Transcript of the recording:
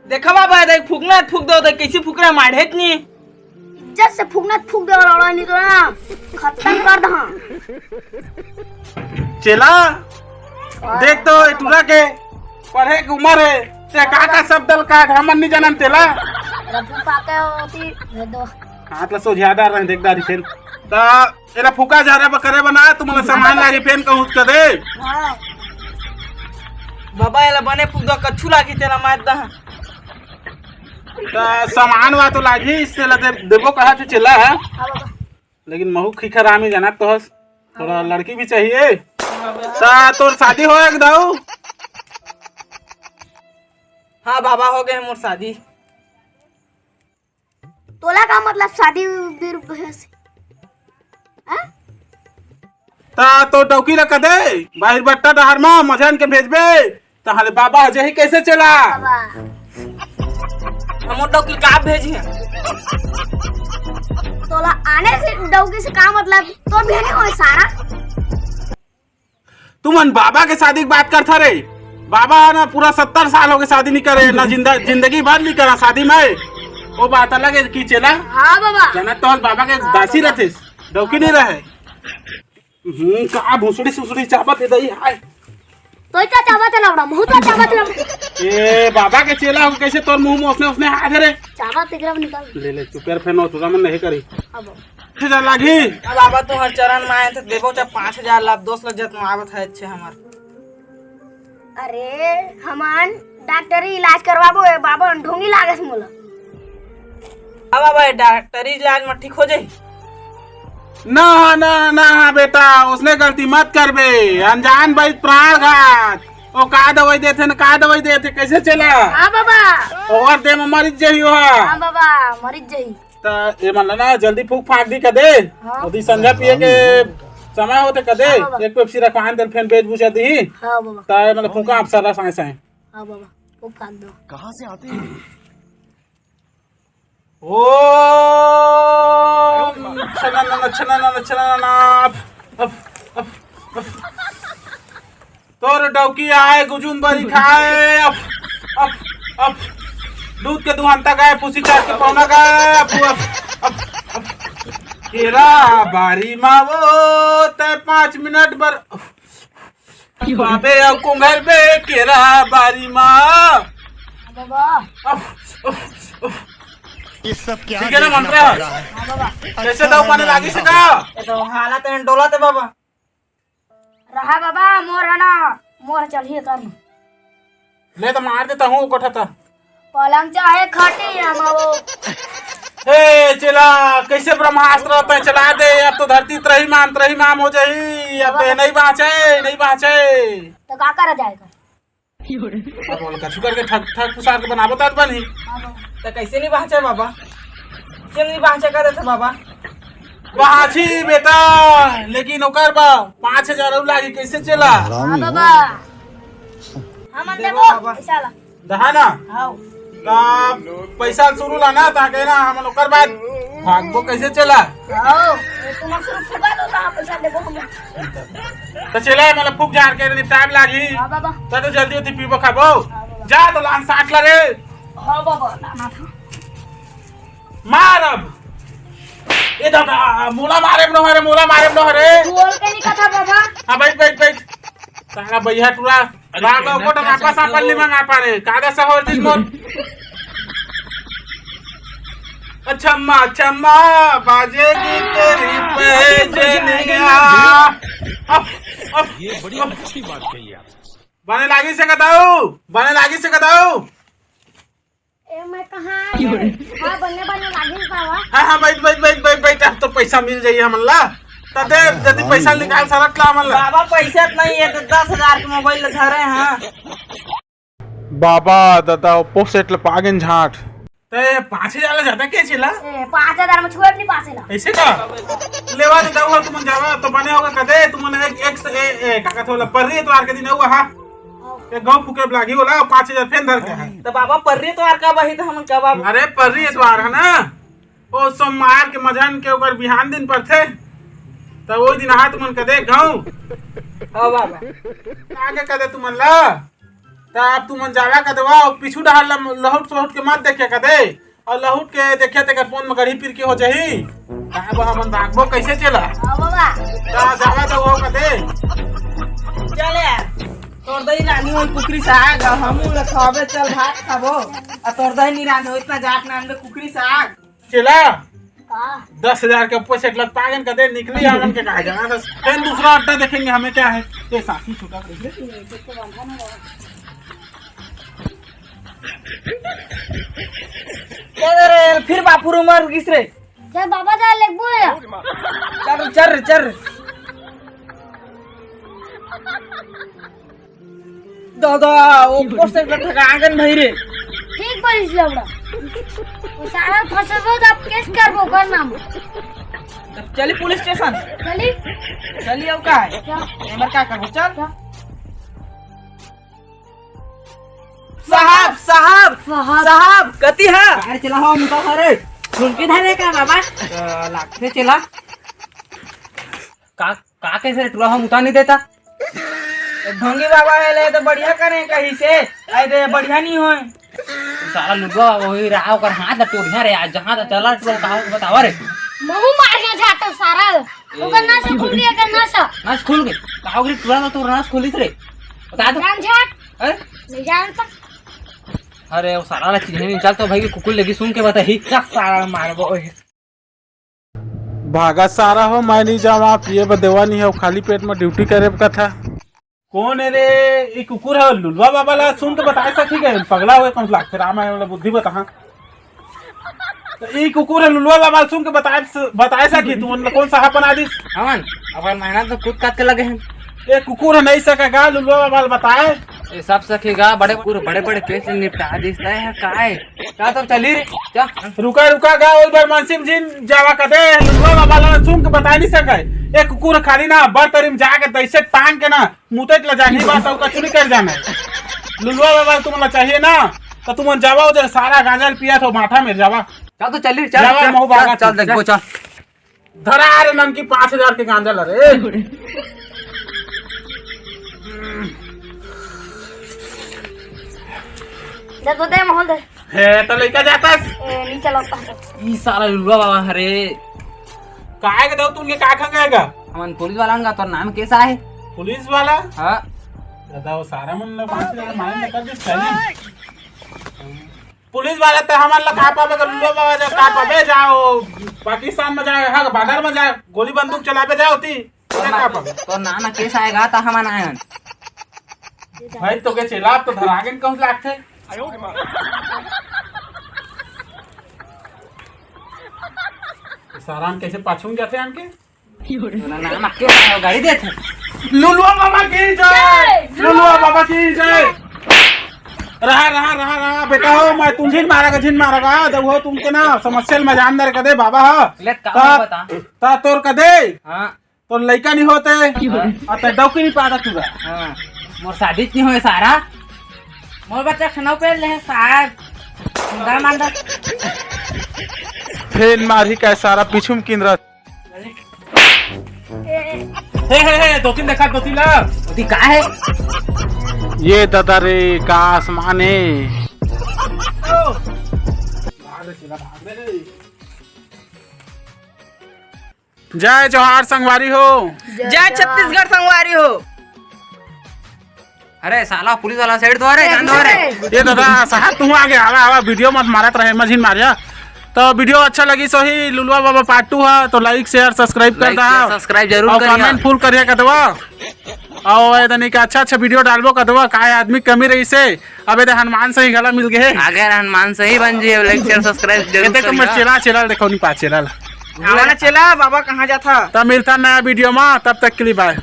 देखा बाबा देख फूकना फूक दो देख कैसे फूक रहा माढ़ेत नहीं इज्जत से फूकना फूक दे और नहीं तो ना खत्म कर दहा। चला देख तो टूरा के पढ़े की उम्र है ते का सब दल का हमन नहीं जानन तेला रफू पाके होती दे दो। हां तो सो ज्यादा रह देख दारी फेन ता एला फूका जा रहा करे बना तुमला सामान लागी फेन कहूं के दे। हां बाबा एला बने फूक दो कच्छु लागी तेला मार दा ता सामान वा तो लागी इससे ला देबो कहा तो चला है हां बाबा लेकिन महू खिखरामी जाना तो थोड़ा लड़की भी चाहिए ता तोर शादी हो एक दाऊ। हाँ बाबा हो गए मोर शादी। तोला का मतलब शादी से हां ता तो डौकी रख दे बाहर बट्टा डहर में मझन के भेजबे तहाले बाबा जही कैसे चला बाबा हम डॉक्टर का भेजी है तोला आने से डौकी से का मतलब तो भी नहीं होए सारा। तुमन बाबा के शादी की बात करता रे बाबा ना पूरा 70 साल हो गए शादी नहीं करे ना जिंदगी भर नहीं करा शादी में वो बात अलग है की चला। हां बाबा जाना तो बाबा के दासी रहते डौकी नहीं रहे का भूसड़ी सुसड़ी चापत है दई हाय तो क्या चावत है लवड़ा मुंह तो चावत है ए बाबा के चेला हो कैसे तोर मुंह में उसने हाथ रे चावत एकदम निकाल ले ले चुपेर फेनो तुरा मन नहीं करी अब 5000 लागी अब बाबा तो हर चरण में आए थे देबो चाहे 5000 लाभ 2 लाख जत में आवत है अच्छे हमार। अरे हमान डॉक्टरी इलाज करवाबो है बाबा ढोंगी लागस मोला। अब बाबा डॉक्टरी इलाज में ठीक हो जाई ना ना ना बेटा उसने गलती मत कर बे अनजान भाई प्राणघात ओ का दवाई देथे न का दवाई देथे कैसे चला। हां बाबा और दे में मरीज जही हो हां बाबा मरीज जही त ए मन ना जल्दी फूक फाक दी कदे ओदी संझा पिए के समय होते कदे एक पेप्सी रखान दे फेन बेच बुझा दी हां बाबा त मतलब फूका अफसर साए साए हां बाबा वो फाक दो कहां से आते हैं ओ तोर डौकी आए गुजुम बरी खाए अब दूध के दुहान तक आए पुसी चाट के पौना गए केरा बारी मावो ते 5 मिनट बर बाबे अब कुंगर बे केरा बारी माँ बाबा ये सब क्या ठीक है ना मंत्र हां बाबा कैसे दो पानी लागी से का ये तो हालत है डोला ते बाबा रहा बाबा मोर है ना मोर चलिए कर ले तो मार देता हूँ कोठा था पलंग चाहे खटी हम वो हे चला कैसे ब्रह्मास्त्र होता है चला दे अब तो धरती त्रही माम हो जाही अब तो नहीं बाँचे तो का करा जाएगा अब बोल कछु करके ठग ठग फुसार के बनाबो तात बनी तो कैसे नहीं पहुंचे बाबा क्यों नहीं पहुंचे कर देते बाबा बाछी बेटा लेकिन ओकर बा 5000 लागी कैसे चला हां बाबा हम देखो देखो बाबा। पैसा ला दहा ना हां तब पैसा शुरू लाना ताकि ना हम ओकर बाद भागबो कैसे चला हां तुम शुरू फुका दो ता पैसा देबो हम तो चले मतलब फूक जार के निपटाब लागी हां बाबा तो जल्दी होती पीबो खाबो जा तो लान 60 लगे हां बाबा ना था मार अब ए दादा मोला मारे न हरे बोल के नहीं कथा बाबा हां बैठ सारा भैया टूरा राग को तो वापस आपन नहीं मंगा पारे कादा सा और दिस मोर अच्छा बाजेगी तेरी पैजनिया अब ये बड़ी अच्छी बात कही आप बने लागी से कदाऊ ए मैं कहां हां बनने लागी पावा हाँ बैठ अब तो पैसा मिल जाइए हमला तदे यदि पैसा निकाल सरक ला हमला बाबा पैसा नहीं है तो 10,000 के मोबाइल धरे हैं बाबा दादा ओप्पो सेट पागन झाट ते 5000 ज्यादा के छिला ए 5000 में छुए नहीं पासेला ऐसे का लेवा दे दाऊ तुम जावा तो बने होगा कदे तुमने एक का थोला पर्री तो आर के दिन हुआ हां एक गांव फुके लागी होला 5000 फेन धर के है तो बाबा पर्री तो आर का बही तो हम का बाबा अरे पर्री एतवार है ना ओ सोमवार के मझन के ऊपर बिहान दिन पर थे तो वो दिन हाथ मन कदे गांव हां बाबा आगे कदे तुमन ला तो आप तुम जावा कर देवा पीछू डाल लहुट सहुट के मत देखे कर दे और लहुट के देखे ते फोन में गढ़ी फिर के हो जाही कहां हमन भागबो कैसे चला बाबा ता जावा तो हो कर दे चल यार तोर दही रानी होई कुकरी साग हम खावे चल भात खाबो आ तोर दही नहीं रानी हो इतना जाट नान में कुकरी साग चला का 10,000 के पैसे लग पागन कर दे निकली हमन के कहा जाना फिर दूसरा अड्डा देखेंगे हमें क्या है ये साथी छूटा रे फिर बापू उमर किस रे जय बाबा जा लेक बोया चल चल चल दादा ऊपर से ठगा आंगन भाई रे ठीक बरिस लवड़ा वो सारा फसल हो अब केस करबो कर नाम चली पुलिस स्टेशन चली चली अब का है क्या एमर का करबो चल साहब साहब साहब साहब कति है अरे चला हो मुता करे सुन के धारे का बाबा लागते चला का कैसे टुरा हम उठा नहीं देता ढोंगी बाबा है ले तो बढ़िया करे कहीं से अरे बढ़िया नहीं होए सारा लुगा वही रहा कर हाथ टोरिया रे आज जहां चला चल बतावा रे महू मारना चाहता सारा ओकर ना से खुल गया करना सा नास खुल गए काओगी टुरा में तो नास खुली रे बता दो जान झाट अरे नहीं जानता अरे वो सारा चीज नहीं चल तो भाई कुकुर लगी सुन के बता ही क्या सारा मारबो ओए भागा सारा हो मैं नहीं जाऊँ आप ये बदेवा नहीं है खाली पेट में ड्यूटी करे का था कौन है रे ये कुकुर है लुलवा बाबा ला सुन के बताए सकी गए पगला हुए कौन लाख राम है वाला बुद्धि बता तो ये कुकुर है लुलवा बाबा सुन के बताए सकी तू कौन सा बना दी हमन अपन मेहनत तो खुद काट के लगे हैं ये कुकुर है नहीं सकेगा लुलवा बाबा बताए ये सब सकेगा बड़े बड़े केस निपटा देता है काय क्या तो चली रे चल रुका गा और बार मानसिम जी जावा कर दे लुलवा बाबा ला सुन के बता नहीं सके एक कुकुर खाली ना बर तरीम जाके तैसे टांग के ना मुते ला जानी बात सब कचुरी कर जाना लुलवा बाबा तुम चाहिए ना तो तुम जावा उधर सारा गांजा पिया तो माथा में जावा चल तो चली चल चल देखो चल धरा रे नन की 5,000 के गांजा ला रे देखो दे मोहन दे हे तो लेके जातास नहीं चलो पास ई सारा लुलवा बाबा हरे काहे के दो तुमके का खंगेगा हमन पुलिस वाला का तो नाम कैसा है पुलिस वाला हां दादा सारा मन 5,000 माइन निकल दिस चली पुलिस वाला तो हमार ला का पावे लुलवा बाबा जा का पावे जाओ पाकिस्तान में जाए हां बॉर्डर में जाए गोली बंदूक चलावे जाओ ती का पावे तो नाम कैसा आएगा तो हमन आयन भाई तो के चला तो धरागन कौन लागथे सारान कैसे पाछून जाते आनके नाम के गाड़ी देते लुलवा बाबा की जय लुलवा बाबा की जय रहा बेटा हो मैं तुम झिन मारेगा देखो तुमके ना समस्या में जान दर कदे बाबा हो ले का बता ता तोर कदे हां तो लइका नहीं होते और डौकी नहीं पाता तुगा हां मोर शादी नहीं होए सारा मोर बच्चा खनाव पे ले साग गाय मांदा फेन मारी का सारा पीछुम किंद्र हे दो तीन देखा दो तीन ला ओती का है ये दादा रे का आसमान है जय जोहार संगवारी हो जय छत्तीसगढ़ संगवारी हो अरे साला पुलिस वाला साइड दो रे जान दो रे ये दादा साहब तुम आगे आवा वीडियो मत मारत रहे मझिन मारिया तो वीडियो अच्छा लगी सो ही लुलवा बाबा पार्ट 2 है तो लाइक शेयर सब्सक्राइब कर दा सब्सक्राइब जरूर और करिए कमेंट फुल करिए का दवा और एदनी का अच्छा वीडियो डालबो का दवा काय आदमी कमी रही से अबे तो हनुमान से ही गला मिल गए आगे हनुमान से ही बन जी लाइक शेयर सब्सक्राइब जरूर देखो मैं चला देखो नहीं पा चला चला बाबा कहाँ जाता तब मिलता नया वीडियो में तब तक के लिए बाय।